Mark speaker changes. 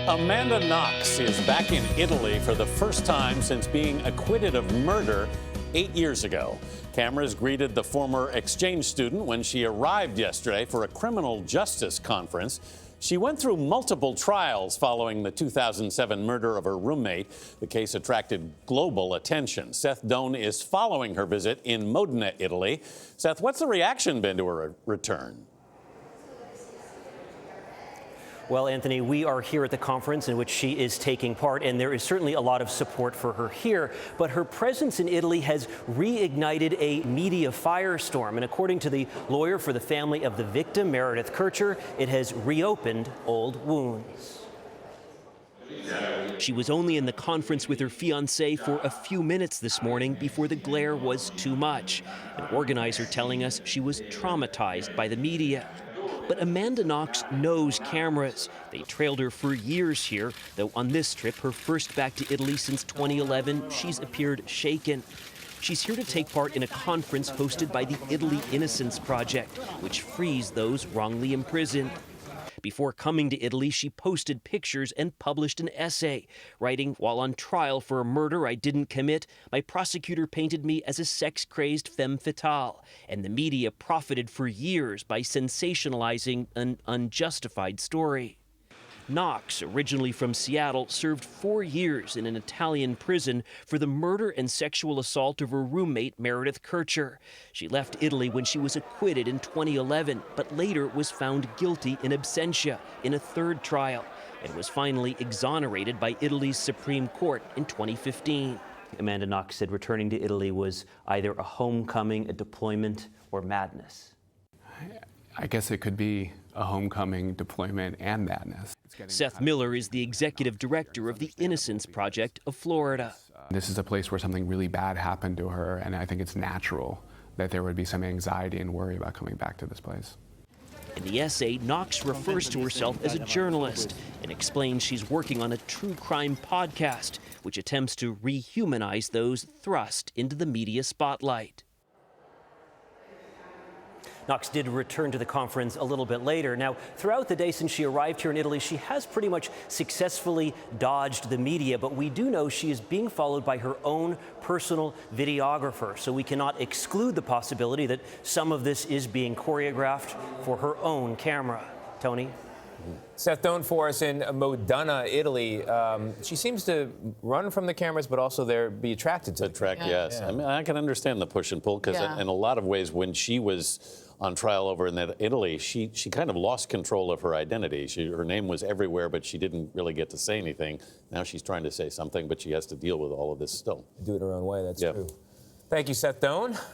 Speaker 1: Amanda Knox is back in Italy for the first time since being acquitted of murder 8 years ago. Cameras greeted the former exchange student when she arrived yesterday for a criminal justice conference. She went through multiple trials following the 2007 murder of her roommate. The case attracted global attention. Seth Doane is following her visit in Modena, Italy. Seth, what's the reaction been to her return?
Speaker 2: Well, Anthony, we are here at the conference in which she is taking part, and there is certainly a lot of support for her here. But her presence in Italy has reignited a media firestorm. And according to the lawyer for the family of the victim, Meredith Kircher, it has reopened old wounds.
Speaker 3: She was only in the conference with her fiancé for a few minutes this morning before the glare was too much. An organizer telling us she was traumatized by the media. But Amanda Knox knows cameras. They trailed her for years here, though on this trip, her first back to Italy since 2011, she's appeared shaken. She's here to take part in a conference hosted by the Italy Innocence Project, which frees those wrongly imprisoned. Before coming to Italy, she posted pictures and published an essay, writing, "While on trial for a murder I didn't commit, my prosecutor painted me as a sex-crazed femme fatale, and the media profited for years by sensationalizing an unjustified story." Knox, originally from Seattle, served 4 years in an Italian prison for the murder and sexual assault of her roommate, Meredith Kircher. She left Italy when she was acquitted in 2011, but later was found guilty in absentia in a third trial, and was finally exonerated by Italy's Supreme Court in 2015.
Speaker 2: Amanda Knox said returning to Italy was either a homecoming, a deployment, or madness.
Speaker 4: I guess it could be a homecoming, deployment, and madness.
Speaker 3: Seth Miller is the executive director of the Innocence Project of Florida.
Speaker 4: This is a place where something really bad happened to her, and I think it's natural that there would be some anxiety and worry about coming back to this place.
Speaker 3: In the essay, Knox refers to herself as a journalist and explains she's working on a true crime podcast, which attempts to rehumanize those thrust into the media spotlight.
Speaker 2: Knox did return to the conference a little bit later. Now, throughout the day since she arrived here in Italy, she has pretty much successfully dodged the media, but we do know she is being followed by her own personal videographer, so we cannot exclude the possibility that some of this is being choreographed for her own camera. Tony?
Speaker 5: Seth Doane for us in Modena, Italy. She seems to run from the cameras, but also be attracted to them.
Speaker 1: Yes. Yeah. I mean, I can understand the push and pull, because in a lot of ways, when she was on trial over in Italy, she kind of lost control of her identity. Her name was everywhere, but she didn't really get to say anything. Now she's trying to say something, but she has to deal with all of this still.
Speaker 5: Do it her own way, that's true. Thank you, Seth Doane.